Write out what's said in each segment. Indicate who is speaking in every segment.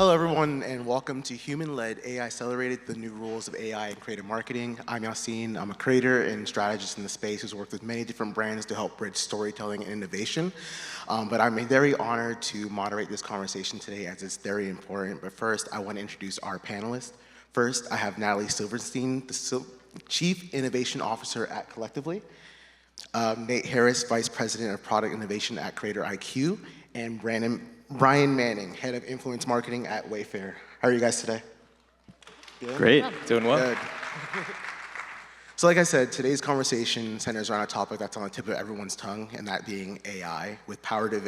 Speaker 1: Hello, everyone, and welcome to Human-Led AI Accelerated, the new rules of AI and creative marketing. I'm Yassine. I'm a creator and strategist in the space who's worked with many different brands to help bridge storytelling and innovation. But I'm very honored to moderate this conversation today as it's very important. But first, I want to introduce our panelists. First, I have Natalie Silverstein, the Chief Innovation Officer at Collectively, Nate Harris, Vice President of Product Innovation at CreatorIQ, and Brian Manning, Head of Influence Marketing at Wayfair. How are you guys today?
Speaker 2: Good? Great, doing well.
Speaker 1: Good. So like I said, today's conversation centers around a topic that's on the tip of everyone's tongue, and that being AI. With power-to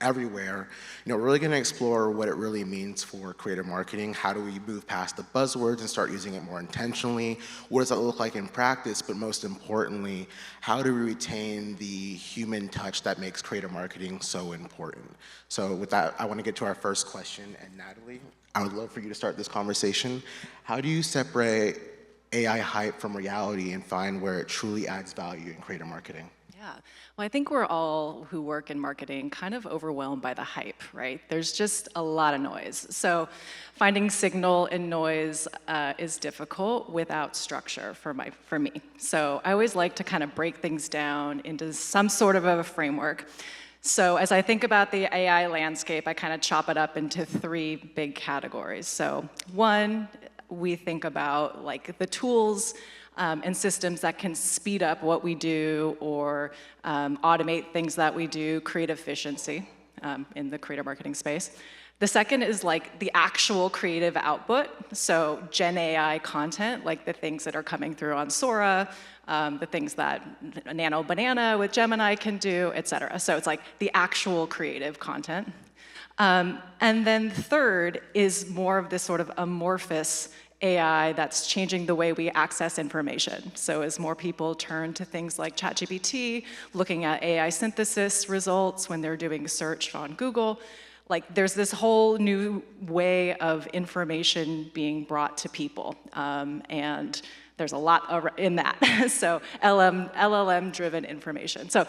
Speaker 1: everywhere, we're really going to explore what it really means for creative marketing. How do we move past the buzzwords and start using it more intentionally? What does that look like in practice? But most importantly, how do we retain the human touch that makes creative marketing so important? So with that, I want to get to our first question. And Natalie, I would love for you to start this conversation. How do you separate AI hype from reality and find where it truly adds value in creative marketing?
Speaker 3: Yeah, well, I think we're all who work in marketing kind of overwhelmed by the hype, right? There's just a lot of noise. So finding signal in noise is difficult without structure for me. So I always like to kind of break things down into some sort of a framework. So as I think about the AI landscape, I kind of chop it up into three big categories. So one, we think about like the tools and systems that can speed up what we do or automate things that we do, create efficiency in the creative marketing space. The second is like the actual creative output, so Gen AI content, like the things that are coming through on Sora, the things that Nano Banana with Gemini can do, et cetera. So it's like the actual creative content. And then third is more of this sort of amorphous AI that's changing the way we access information. So as more people turn to things like ChatGPT, looking at AI synthesis results when they're doing search on Google, like there's this whole new way of information being brought to people. And there's a lot in that. So LLM-driven information. So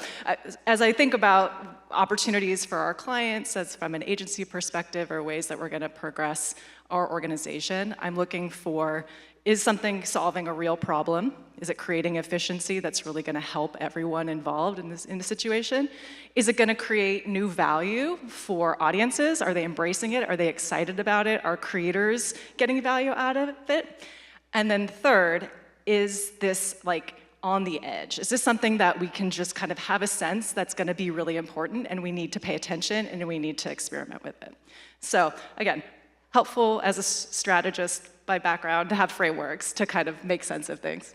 Speaker 3: as I think about opportunities for our clients, as from an agency perspective or ways that we're going to progress our organization, I'm looking for, is something solving a real problem? Is it creating efficiency that's really going to help everyone involved in the situation? Is it going to create new value for audiences? Are they embracing it? Are they excited about it? Are creators getting value out of it? And then third, is this like on the edge? Is this something that we can just kind of have a sense that's going to be really important and we need to pay attention and we need to experiment with it? So again, helpful as a strategist by background to have frameworks to kind of make sense of things.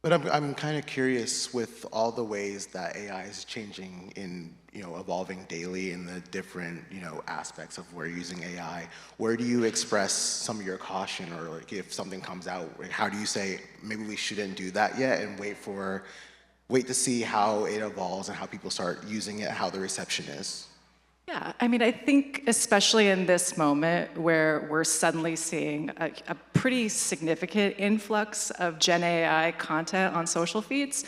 Speaker 1: But I'm kind of curious with all the ways that AI is changing in, evolving daily in the different, aspects of where you're using AI. Where do you express some of your caution, or like if something comes out, how do you say maybe we shouldn't do that yet and wait to see how it evolves and how people start using it, how the reception is?
Speaker 3: Yeah, I mean, I think especially in this moment where we're suddenly seeing a pretty significant influx of Gen AI content on social feeds,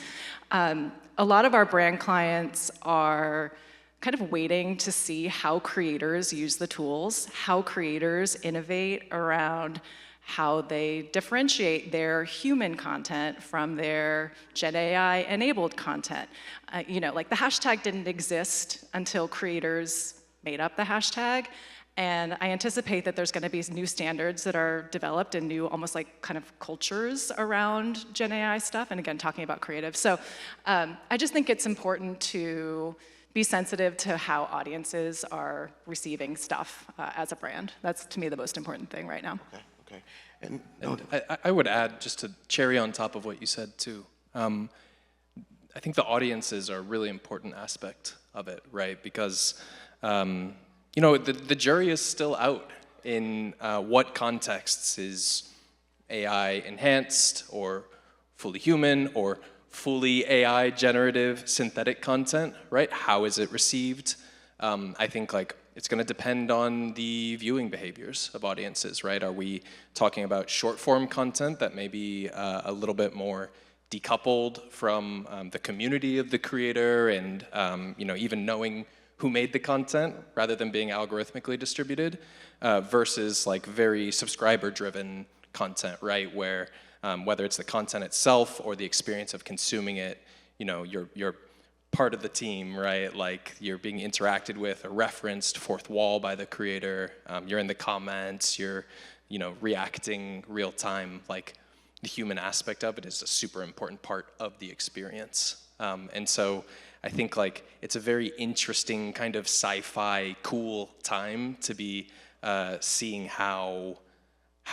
Speaker 3: a lot of our brand clients are kind of waiting to see how creators use the tools, how creators innovate around how they differentiate their human content from their Gen AI-enabled content. Like the hashtag didn't exist until creators made up the hashtag, and I anticipate that there's going to be new standards that are developed and new almost like kind of cultures around Gen AI stuff, and again, talking about creative. So I just think it's important to be sensitive to how audiences are receiving stuff as a brand. That's, to me, the most important thing right now.
Speaker 1: Okay.
Speaker 2: And I would add, just to cherry on top of what you said too, I think the audiences are a really important aspect of it, right? Because the jury is still out in what contexts is AI enhanced or fully human or fully AI generative synthetic content, right? How is it received? I think like it's going to depend on the viewing behaviors of audiences, right? Are we talking about short form content that may be a little bit more decoupled from the community of the creator and even knowing who made the content rather than being algorithmically distributed, versus like very subscriber-driven content, right? Where whether it's the content itself or the experience of consuming it, you know, you're part of the team, right? Like you're being interacted with or referenced, fourth wall by the creator. You're in the comments. You're, you know, reacting real time. Like the human aspect of it is a super important part of the experience. And so I think like it's a very interesting kind of sci-fi cool time to be seeing how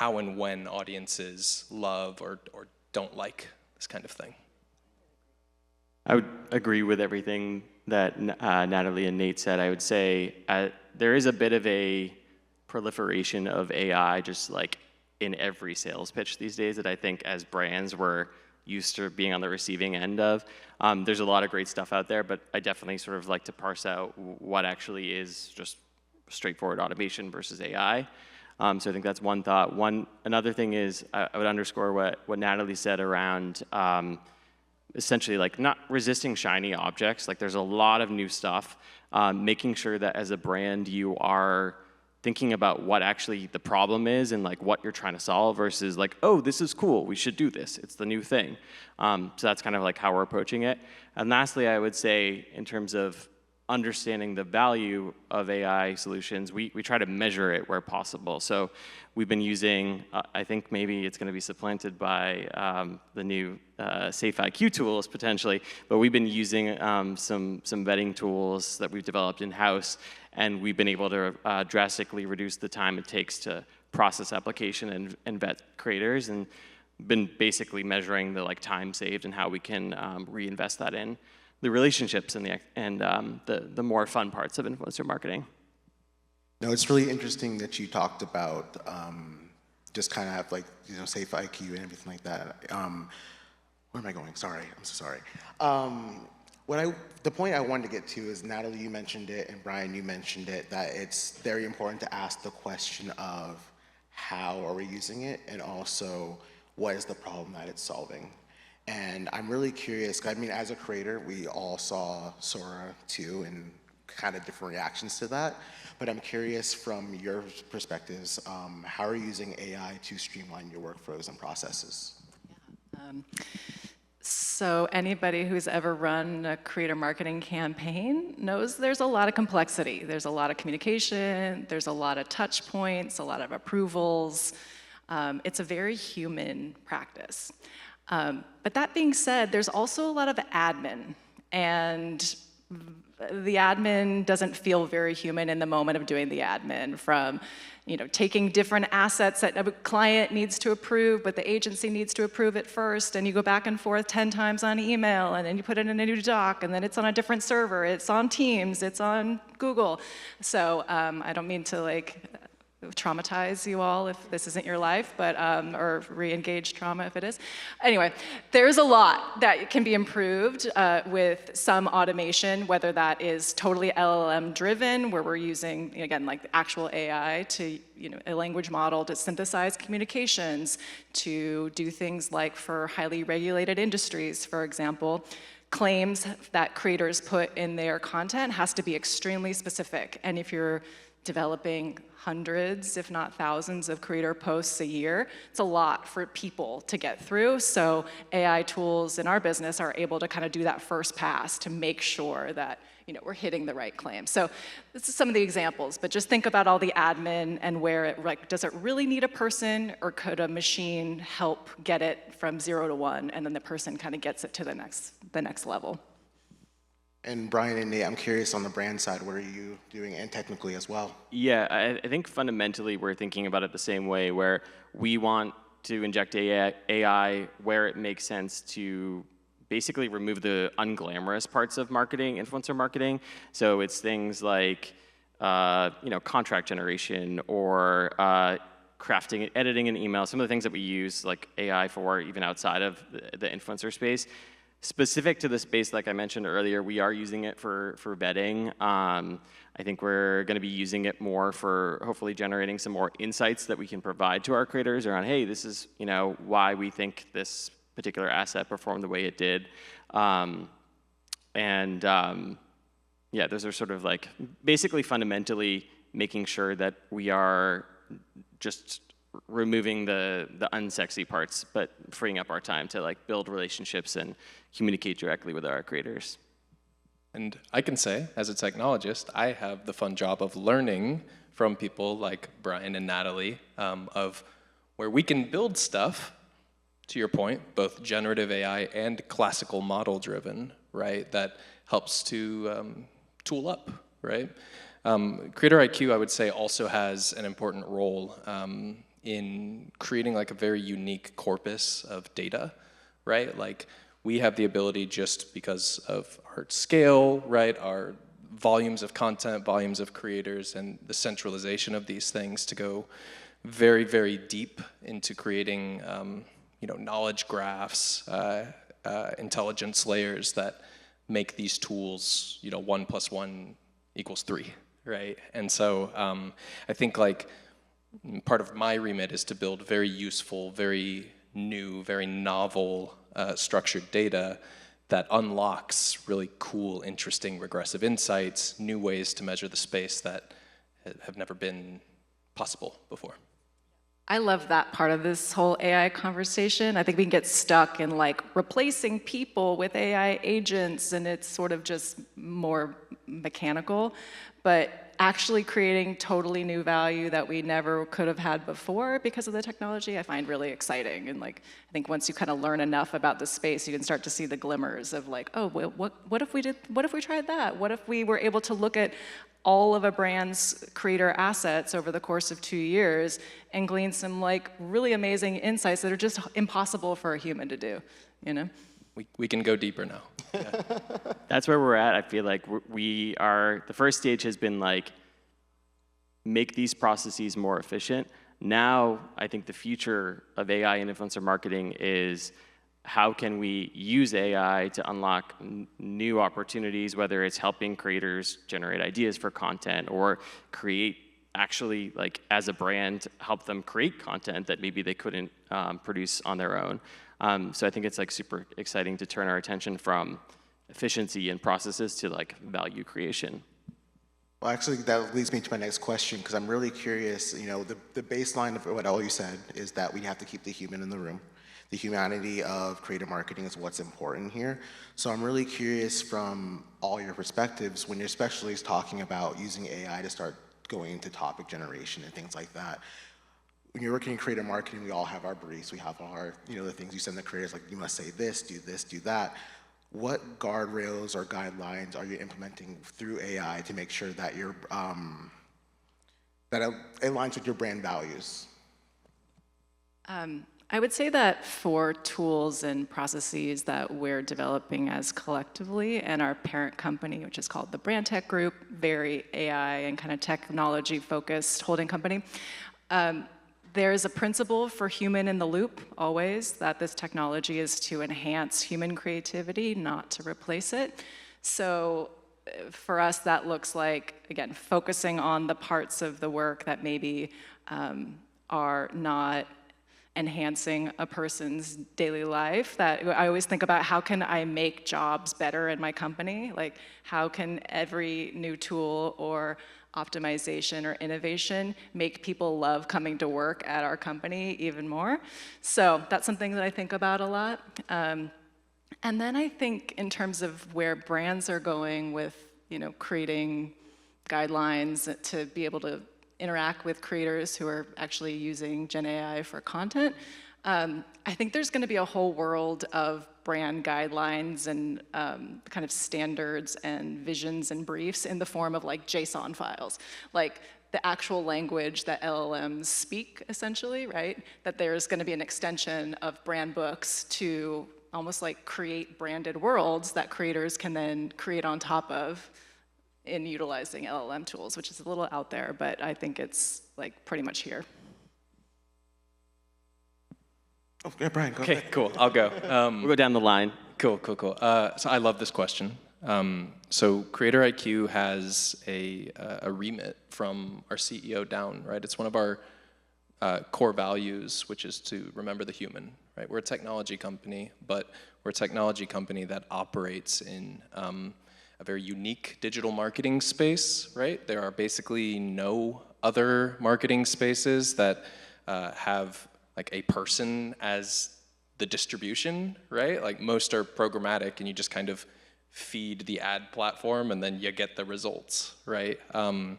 Speaker 2: and when audiences love or don't like this kind of thing.
Speaker 4: I would agree with everything that Natalie and Nate said. I would say there is a bit of a proliferation of AI just like in every sales pitch these days that I think as brands we're used to being on the receiving end of. There's a lot of great stuff out there, but I definitely sort of like to parse out what actually is just straightforward automation versus AI. So I think that's one thought. Another thing is I would underscore what Natalie said around essentially like not resisting shiny objects. Like there's a lot of new stuff, making sure that as a brand you are thinking about what actually the problem is and like what you're trying to solve versus like, oh, this is cool, we should do this, it's the new thing. So that's kind of like how we're approaching it. And lastly, I would say in terms of understanding the value of AI solutions, we try to measure it where possible. So we've been using, I think maybe it's going to be supplanted by the new SafeIQ tools potentially, but we've been using some vetting tools that we've developed in-house, and we've been able to drastically reduce the time it takes to process application and vet creators, and been basically measuring the like time saved and how we can reinvest that in the relationships and the more fun parts of influencer marketing.
Speaker 1: No, it's really interesting that you talked about just kind of have like, you know, safe IQ and everything like that. Where am I going? Sorry, I'm so sorry. The point I wanted to get to is, Natalie, you mentioned it, and Brian, you mentioned it, that it's very important to ask the question of how are we using it, and also what is the problem that it's solving. And I'm really curious, I mean, as a creator, we all saw Sora 2 and kind of different reactions to that. But I'm curious from your perspectives, how are you using AI to streamline your workflows and processes?
Speaker 3: So anybody who's ever run a creator marketing campaign knows there's a lot of complexity. There's a lot of communication, there's a lot of touch points, a lot of approvals. It's a very human practice. But that being said, there's also a lot of admin, and the admin doesn't feel very human in the moment of doing the admin, from, you know, taking different assets that a client needs to approve, but the agency needs to approve it first, and you go back and forth 10 times on email, and then you put it in a new doc, and then it's on a different server, it's on Teams, it's on Google. So I don't mean to like traumatize you all if this isn't your life, but or re-engage trauma if it is. Anyway, there's a lot that can be improved with some automation, whether that is totally LLM driven, where we're using, again, like the actual AI to, you know, a language model to synthesize communications, to do things like for highly regulated industries, for example, claims that creators put in their content has to be extremely specific. And if you're developing hundreds, if not thousands, of creator posts a year, it's a lot for people to get through. So AI tools in our business are able to kind of do that first pass to make sure that, you know, we're hitting the right claim. So this is some of the examples, but just think about all the admin and where it, like, does it really need a person, or could a machine help get it from 0 to 1, and then the person kind of gets it to the next level?
Speaker 1: And Brian and Nate, I'm curious on the brand side, what are you doing, and technically as well?
Speaker 4: Yeah, I think fundamentally we're thinking about it the same way, where we want to inject AI where it makes sense to basically remove the unglamorous parts of marketing, influencer marketing. So it's things like you know, contract generation, or crafting, editing an email, some of the things that we use like AI for even outside of the influencer space. Specific to the space, like I mentioned earlier, we are using it for vetting. I think we're going to be using it more for hopefully generating some more insights that we can provide to our creators around, hey, this is, you know, why we think this particular asset performed the way it did. yeah, those are sort of like basically fundamentally making sure that we are just removing the unsexy parts, but freeing up our time to like build relationships and communicate directly with our creators.
Speaker 2: And I can say, as a technologist, I have the fun job of learning from people like Brian and Natalie, of where we can build stuff, to your point, both generative AI and classical model driven, right, that helps to tool up, right? CreatorIQ, I would say, also has an important role in creating like a very unique corpus of data, right? Like we have the ability, just because of our scale, right, our volumes of content, volumes of creators, and the centralization of these things, to go very, very deep into creating knowledge graphs, intelligence layers that make these tools 1 + 1 = 3, right? And so I think like part of my remit is to build very useful, very new, very novel structured data that unlocks really cool, interesting regressive insights, new ways to measure the space that have never been possible before.
Speaker 3: I love that part of this whole AI conversation. I think we can get stuck in like replacing people with AI agents, and it's sort of just more mechanical, but actually creating totally new value that we never could have had before because of the technology, I find really exciting. And like, I think once you kind of learn enough about the space, you can start to see the glimmers of like, oh, well, what if we tried that? What if we were able to look at all of a brand's creator assets over the course of 2 years and glean some like really amazing insights that are just impossible for a human to do, you know?
Speaker 2: We can go deeper now. Yeah.
Speaker 4: That's where we're at. I feel like we are, the first stage has been like, make these processes more efficient. Now, I think the future of AI and influencer marketing is how can we use AI to unlock new opportunities, whether it's helping creators generate ideas for content or create, actually, like as a brand, help them create content that maybe they couldn't produce on their own. So I think it's like super exciting to turn our attention from efficiency and processes to like value creation.
Speaker 1: Well, actually, that leads me to my next question, because I'm really curious. The baseline of what all you said is that we have to keep the human in the room. The humanity of creative marketing is what's important here. So I'm really curious from all your perspectives, when you're especially talking about using AI to start going into topic generation and things like that. When you're working in creative marketing, we all have our briefs. We have our, the things you send the creators, like you must say this, do that. What guardrails or guidelines are you implementing through AI to make sure that you're that it aligns with your brand values?
Speaker 3: I would say that for tools and processes that we're developing as collectively, and our parent company, which is called the Brand Tech Group, very AI and kind of technology focused holding company, there's a principle for human in the loop always, that this technology is to enhance human creativity, not to replace it. So for us, that looks like, again, focusing on the parts of the work that maybe are not enhancing a person's daily life. That I always think about, how can I make jobs better in my company? Like, how can every new tool or optimization or innovation make people love coming to work at our company even more? So that's something that I think about a lot. And then I think in terms of where brands are going with, creating guidelines to be able to interact with creators who are actually using Gen AI for content, I think there's going to be a whole world of brand guidelines and kind of standards and visions and briefs in the form of like JSON files, like the actual language that LLMs speak, essentially, right? That there's going to be an extension of brand books to almost like create branded worlds that creators can then create on top of in utilizing LLM tools, which is a little out there, but I think it's like pretty much here.
Speaker 1: Oh, yeah, Brian, go
Speaker 2: Okay,
Speaker 1: ahead.
Speaker 2: cool. I'll go.
Speaker 4: We'll go down the line.
Speaker 2: Cool. So I love this question. So CreatorIQ has a remit from our CEO down, right? It's one of our core values, which is to remember the human, right? We're a technology company, but we're a technology company that operates in a very unique digital marketing space, right? There are basically no other marketing spaces that have like a person as the distribution, right? Like most are programmatic and you just kind of feed the ad platform and then you get the results, right? And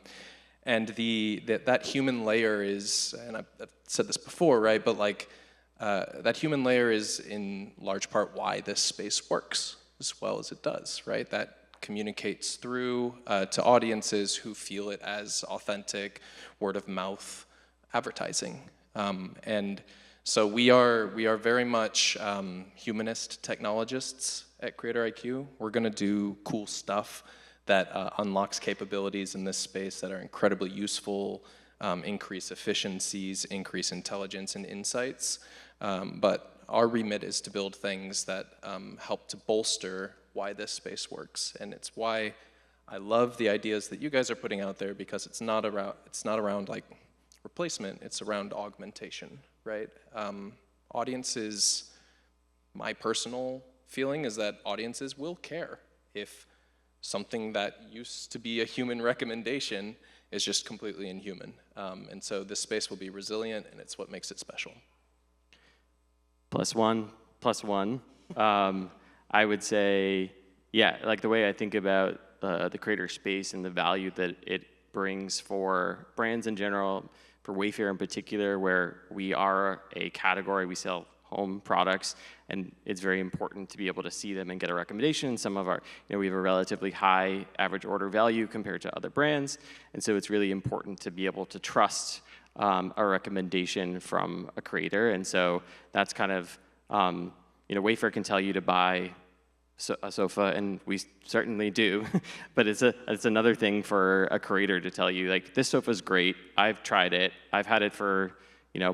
Speaker 2: that human layer is, and I've said this before, right? But like that human layer is in large part why this space works as well as it does, right? That communicates through to audiences who feel it as authentic word of mouth advertising. And so we are very much humanist technologists at CreatorIQ. We're gonna do cool stuff that unlocks capabilities in this space that are incredibly useful, increase efficiencies, increase intelligence and insights. But our remit is to build things that help to bolster why this space works. And it's why I love the ideas that you guys are putting out there, because it's not around like replacement, it's around augmentation, right? Audiences, my personal feeling is that audiences will care if something that used to be a human recommendation is just completely inhuman. And so this space will be resilient, and it's what makes it special.
Speaker 4: Plus one. I would say, yeah, like the way I think about the creator space and the value that it brings for brands in general, for Wayfair in particular, where we are a category, we sell home products, and it's very important to be able to see them and get a recommendation. Some of our, we have a relatively high average order value compared to other brands, and so it's really important to be able to trust a recommendation from a creator. And so that's kind of, Wayfair can tell you to buy a sofa, and we certainly do, but it's another thing for a creator to tell you, like, this sofa's great, I've tried it, I've had it for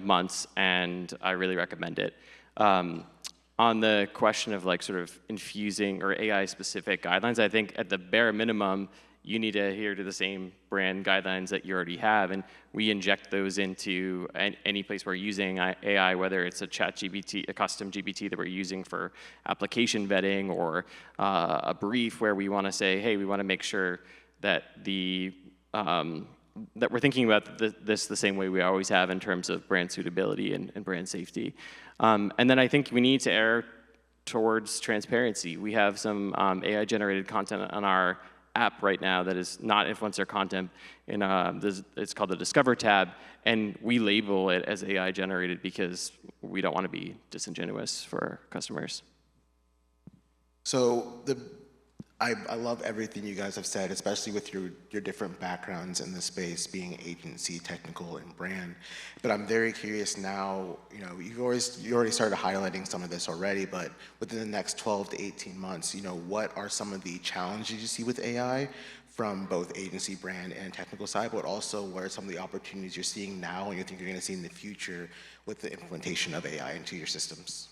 Speaker 4: months, and I really recommend it. On the question of like sort of infusing or AI-specific guidelines, I think at the bare minimum, you need to adhere to the same brand guidelines that you already have, and we inject those into any place we're using AI, whether it's a ChatGPT, a custom GPT that we're using for application vetting, or a brief where we want to say, hey, we want to make sure that that we're thinking about this the same way we always have in terms of brand suitability and brand safety. And then I think we need to err towards transparency. We have some AI-generated content on our app right now that is not influencer content. It's called the Discover tab, and we label it as AI-generated because we don't want to be disingenuous for our customers.
Speaker 1: So I love everything you guys have said, especially with your different backgrounds in the space, being agency, technical, and brand. But I'm very curious now, you already started highlighting some of this already, but within the next 12 to 18 months, what are some of the challenges you see with AI from both agency, brand, and technical side, but also what are some of the opportunities you're seeing now and you think you're going to see in the future with the implementation of AI into your systems?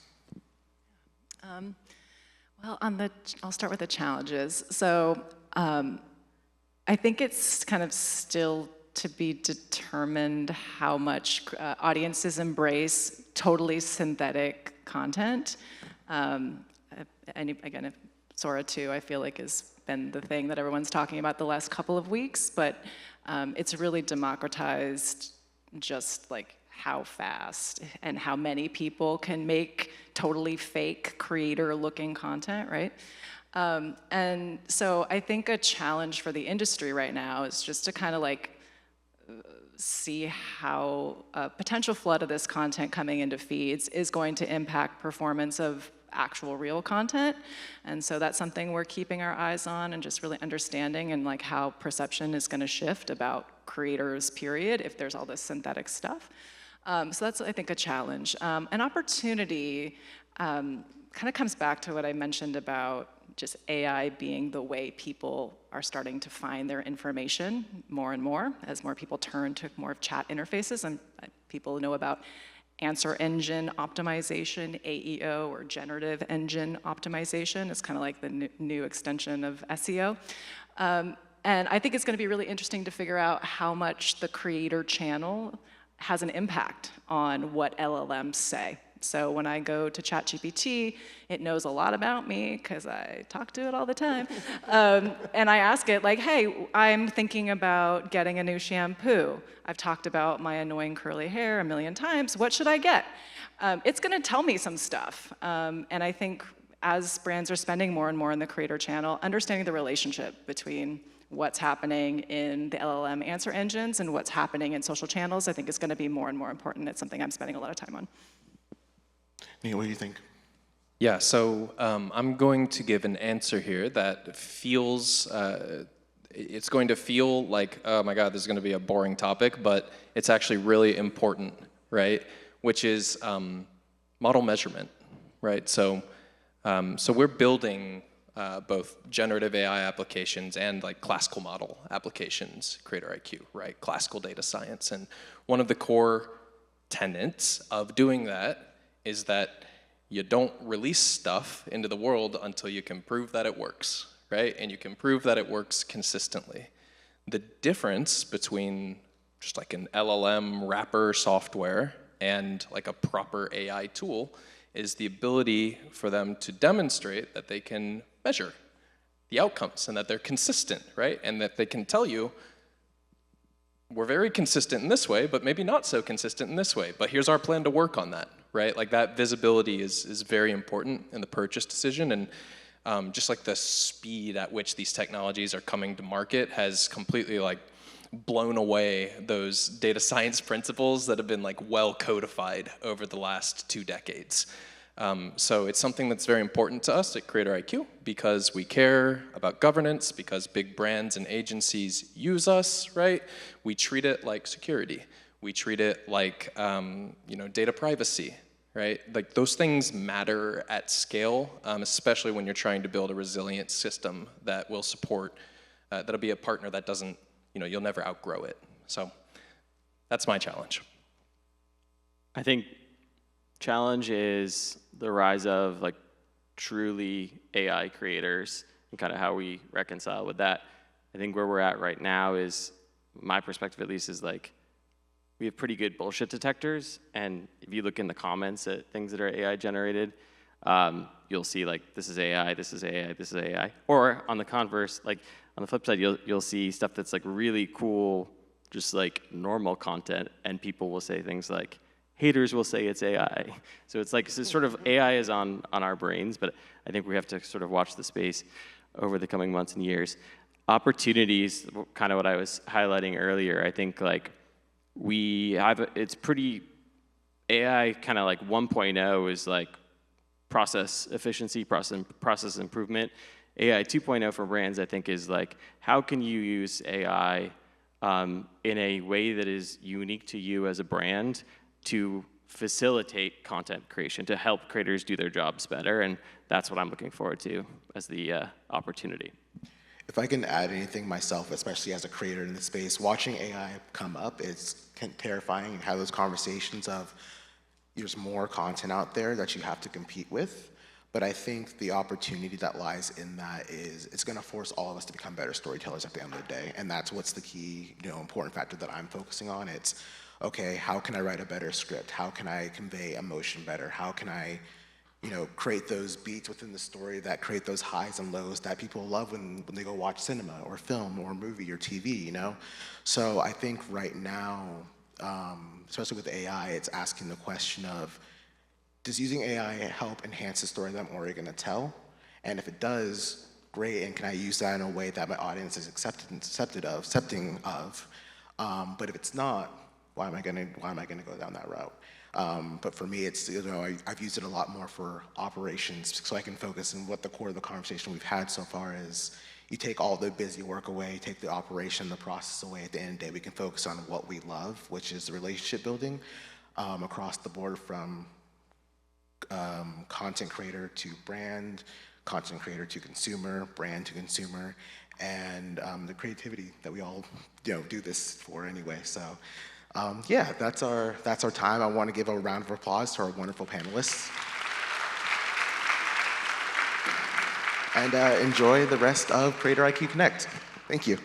Speaker 3: Well, I'll start with the challenges. So I think it's kind of still to be determined how much audiences embrace totally synthetic content. And again, if Sora 2, I feel like has been the thing that everyone's talking about the last couple of weeks, but it's really democratized just like how fast and how many people can make totally fake creator-looking content, right? And so I think a challenge for the industry right now is just to kind of like see how a potential flood of this content coming into feeds is going to impact performance of actual real content. And so that's something we're keeping our eyes on and just really understanding, and like how perception is going to shift about creators, period, if there's all this synthetic stuff. So that's, I think, a challenge. An opportunity kind of comes back to what I mentioned about just AI being the way people are starting to find their information more and more, as more people turn to more of chat interfaces. And people know about answer engine optimization, AEO, or generative engine optimization. It's kind of like the new extension of SEO. And I think it's going to be really interesting to figure out how much the creator channel has an impact on what LLMs say. So when I go to ChatGPT, it knows a lot about me because I talk to it all the time. And I ask it like, hey, I'm thinking about getting a new shampoo. I've talked about my annoying curly hair a million times. What should I get? It's gonna tell me some stuff. And I think as brands are spending more and more in the creator channel, understanding the relationship between what's happening in the LLM answer engines and what's happening in social channels, I think is gonna be more and more important. It's something I'm spending a lot of time on.
Speaker 1: Nate, what do you think?
Speaker 2: Yeah, so I'm going to give an answer here that feels, it's going to feel like, oh my God, this is going to be a boring topic, but it's actually really important, right? Which is model measurement, right? So we're building both generative AI applications and like classical model applications, CreatorIQ, right? Classical data science. And one of the core tenets of doing that is that you don't release stuff into the world until you can prove that it works, right? And you can prove that it works consistently. The difference between just like an LLM wrapper software and like a proper AI tool is the ability for them to demonstrate that they can measure the outcomes and that they're consistent, right? And that they can tell you, we're very consistent in this way, but maybe not so consistent in this way. But here's our plan to work on that, right? Like that visibility is very important in the purchase decision. And just like the speed at which these technologies are coming to market has completely like blown away those data science principles that have been like well codified over the last 2 decades. So it's something that's very important to us at CreatorIQ because we care about governance, because big brands and agencies use us, right? We treat it like security. We treat it like data privacy, right? Like those things matter at scale, especially when you're trying to build a resilient system that will support, that'll be a partner that doesn't, you'll never outgrow it. So that's my challenge.
Speaker 4: I think challenge is the rise of like truly AI creators and kind of how we reconcile with that. I think where we're at right now is, my perspective at least, is like we have pretty good bullshit detectors, and if you look in the comments at things that are AI generated, you'll see like this is AI, this is AI, this is AI. Or on the converse, like on the flip side, you'll see stuff that's like really cool, just like normal content, and people will say things like, haters will say it's AI. So it's like, so sort of AI is on our brains, but I think we have to sort of watch the space over the coming months and years. Opportunities, kind of what I was highlighting earlier, I think like we have, it's pretty, AI kind of like 1.0 is like process efficiency, process improvement. AI 2.0 for brands, I think, is like, how can you use AI in a way that is unique to you as a brand to facilitate content creation, to help creators do their jobs better, and that's what I'm looking forward to as the opportunity.
Speaker 1: If I can add anything myself, especially as a creator in the space, watching AI come up is terrifying, and have those conversations of there's more content out there that you have to compete with. But I think the opportunity that lies in that is it's going to force all of us to become better storytellers at the end of the day, and that's what's the key, important factor that I'm focusing on. It's okay, how can I write a better script? How can I convey emotion better? How can I, create those beats within the story that create those highs and lows that people love when they go watch cinema or film or movie or TV, So I think right now, especially with AI, it's asking the question of, does using AI help enhance the story that I'm already gonna tell? And if it does, great, and can I use that in a way that my audience is accepting of? But if it's not, why am I gonna go down that route? But for me, it's, I've used it a lot more for operations, so I can focus on what the core of the conversation we've had so far is. You take all the busy work away, take the operation, the process away. At the end of the day, we can focus on what we love, which is the relationship building across the board, from content creator to brand, content creator to consumer, brand to consumer, and the creativity that we all do this for anyway. So yeah, that's our time. I want to give a round of applause to our wonderful panelists. And enjoy the rest of CreatorIQ Connect. Thank you.